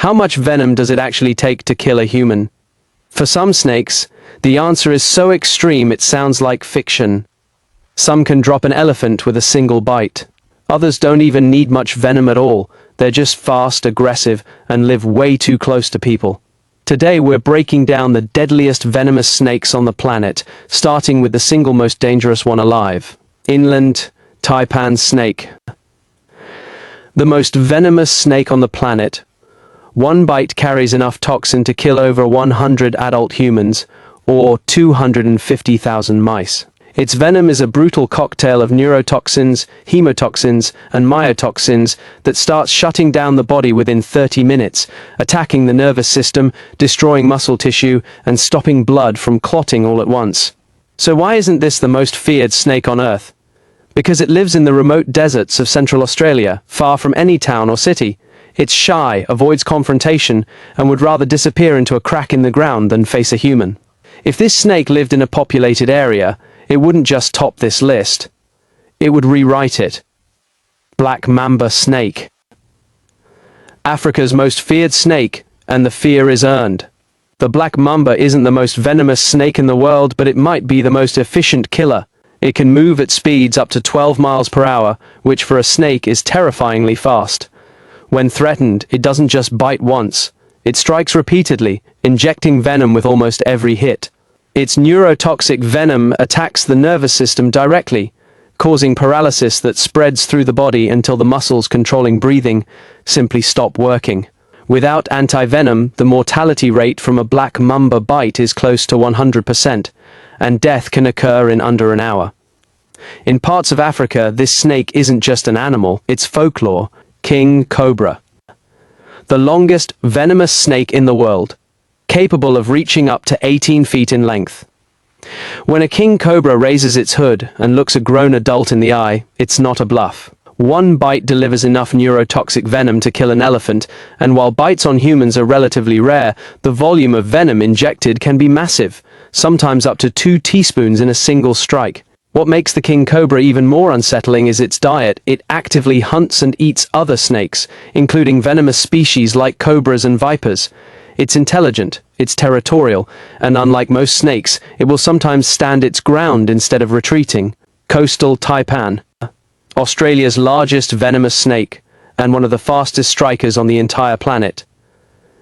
How much venom does it actually take to kill a human? For some snakes, the answer is so extreme it sounds like fiction. Some can drop an elephant with a single bite. Others don't even need much venom at all. They're just fast, aggressive, and live way too close to people. Today we're breaking down the deadliest venomous snakes on the planet, starting with the single most dangerous one alive, Inland Taipan snake. The most venomous snake on the planet. One bite carries enough toxin to kill over 100 adult humans, or 250,000 mice. Its venom is a brutal cocktail of neurotoxins, hemotoxins, and myotoxins that starts shutting down the body within 30 minutes, attacking the nervous system, destroying muscle tissue, and stopping blood from clotting all at once. So why isn't this the most feared snake on Earth? Because it lives in the remote deserts of Central Australia, far from any town or city. It's shy, avoids confrontation, and would rather disappear into a crack in the ground than face a human. If this snake lived in a populated area, it wouldn't just top this list. It would rewrite it. Black Mamba snake. Africa's most feared snake, and the fear is earned. The Black Mamba isn't the most venomous snake in the world, but it might be the most efficient killer. It can move at speeds up to 12 miles per hour, which for a snake is terrifyingly fast. When threatened, it doesn't just bite once. It strikes repeatedly, injecting venom with almost every hit. Its neurotoxic venom attacks the nervous system directly, causing paralysis that spreads through the body until the muscles controlling breathing simply stop working. Without anti-venom, the mortality rate from a Black Mamba bite is close to 100%, and death can occur in under an hour. In parts of Africa, this snake isn't just an animal, it's folklore. King Cobra. The longest venomous snake in the world, capable of reaching up to 18 feet in length. When a king cobra raises its hood and looks a grown adult in the eye, it's not a bluff. One bite delivers enough neurotoxic venom to kill an elephant, and while bites on humans are relatively rare, the volume of venom injected can be massive, sometimes up to 2 teaspoons in a single strike. What makes the king cobra even more unsettling is its diet. It actively hunts and eats other snakes, including venomous species like cobras and vipers. It's intelligent, it's territorial, and unlike most snakes, it will sometimes stand its ground instead of retreating. Coastal taipan. Australia's largest venomous snake, and one of the fastest strikers on the entire planet.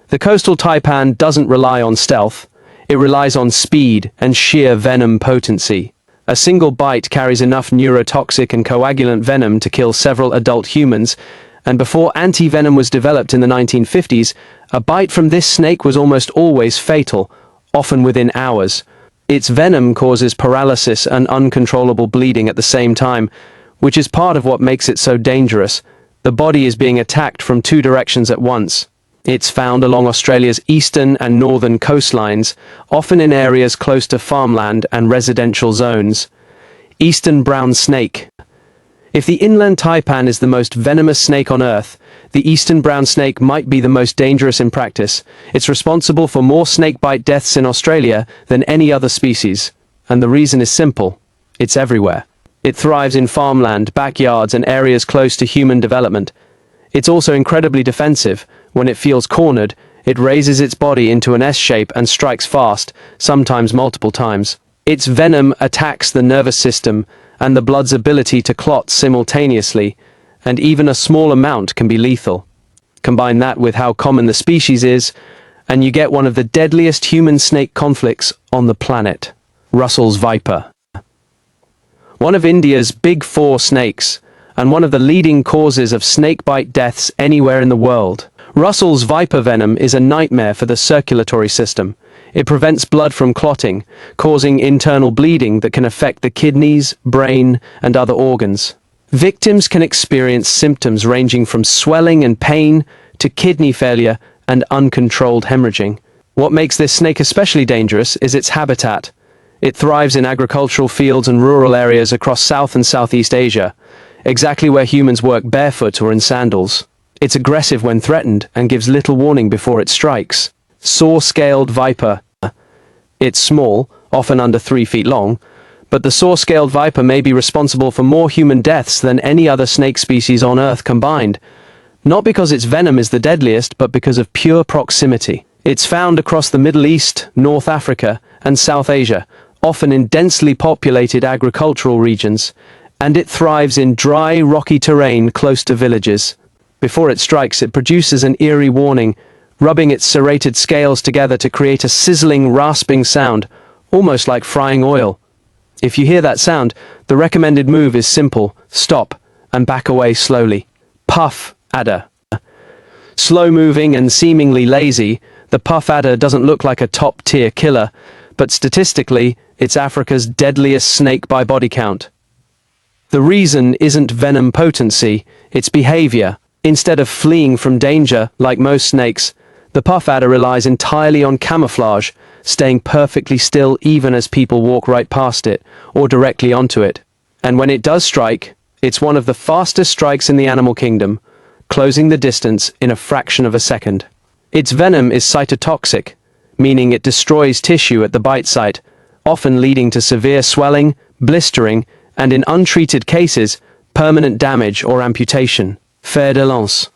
The coastal taipan doesn't rely on stealth, it relies on speed and sheer venom potency. A single bite carries enough neurotoxic and coagulant venom to kill several adult humans, and before anti-venom was developed in the 1950s, a bite from this snake was almost always fatal, often within hours. Its venom causes paralysis and uncontrollable bleeding at the same time, which is part of what makes it so dangerous. The body is being attacked from 2 directions at once. It's found along Australia's eastern and northern coastlines, often in areas close to farmland and residential zones. Eastern brown snake. If the Inland Taipan is the most venomous snake on Earth, the eastern brown snake might be the most dangerous in practice. It's responsible for more snakebite deaths in Australia than any other species. And the reason is simple. It's everywhere. It thrives in farmland, backyards, and areas close to human development. It's also incredibly defensive. When it feels cornered, it raises its body into an S shape and strikes fast, sometimes multiple times. Its venom attacks the nervous system and the blood's ability to clot simultaneously, and even a small amount can be lethal. Combine that with how common the species is, and you get one of the deadliest human-snake conflicts on the planet. Russell's viper. One of India's big 4 snakes, and one of the leading causes of snakebite deaths anywhere in the world. Russell's viper venom is a nightmare for the circulatory system. It prevents blood from clotting, causing internal bleeding that can affect the kidneys, brain, and other organs. Victims can experience symptoms ranging from swelling and pain to kidney failure and uncontrolled hemorrhaging. What makes this snake especially dangerous is its habitat. It thrives in agricultural fields and rural areas across South and Southeast Asia, exactly where humans work barefoot or in sandals. It's aggressive when threatened and gives little warning before it strikes. Saw-scaled viper. It's small, often under 3 feet long, but the saw-scaled viper may be responsible for more human deaths than any other snake species on Earth combined. Not because its venom is the deadliest, but because of pure proximity. It's found across the Middle East, North Africa, and South Asia, often in densely populated agricultural regions, and it thrives in dry, rocky terrain close to villages. Before it strikes, it produces an eerie warning, rubbing its serrated scales together to create a sizzling, rasping sound, almost like frying oil. If you hear that sound, the recommended move is simple: stop and back away slowly. Puff adder. Slow-moving and seemingly lazy, the puff adder doesn't look like a top-tier killer, but statistically, it's Africa's deadliest snake by body count. The reason isn't venom potency, it's behavior. Instead of fleeing from danger, like most snakes, the puff adder relies entirely on camouflage, staying perfectly still even as people walk right past it, or directly onto it. And when it does strike, it's one of the fastest strikes in the animal kingdom, closing the distance in a fraction of a second. Its venom is cytotoxic, meaning it destroys tissue at the bite site, often leading to severe swelling, blistering, and in untreated cases, permanent damage or amputation. Fer-de-Lance.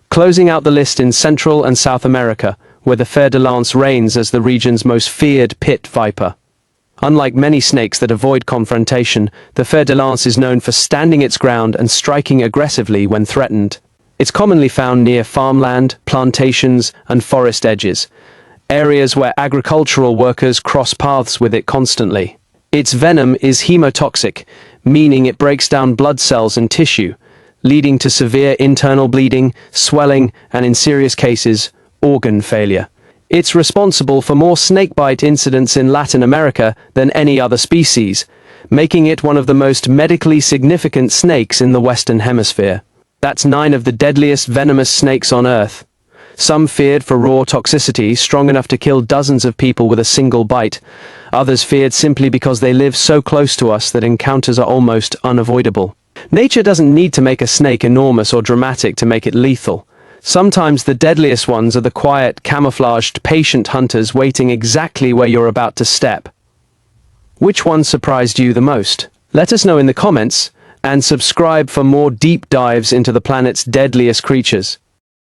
Closing out the list in Central and South America, where the Fer-de-Lance reigns as the region's most feared pit viper. Unlike many snakes that avoid confrontation, the Fer-de-Lance is known for standing its ground and striking aggressively when threatened. It's commonly found near farmland, plantations, and forest edges, areas where agricultural workers cross paths with it constantly. Its venom is hemotoxic, meaning it breaks down blood cells and tissue, leading to severe internal bleeding, swelling, and in serious cases, organ failure. It's responsible for more snakebite incidents in Latin America than any other species, making it one of the most medically significant snakes in the Western Hemisphere. That's 9 of the deadliest venomous snakes on Earth. Some feared for raw toxicity, strong enough to kill dozens of people with a single bite. Others feared simply because they live so close to us that encounters are almost unavoidable. Nature doesn't need to make a snake enormous or dramatic to make it lethal. Sometimes the deadliest ones are the quiet, camouflaged, patient hunters waiting exactly where you're about to step. Which one surprised you the most? Let us know in the comments, and subscribe for more deep dives into the planet's deadliest creatures.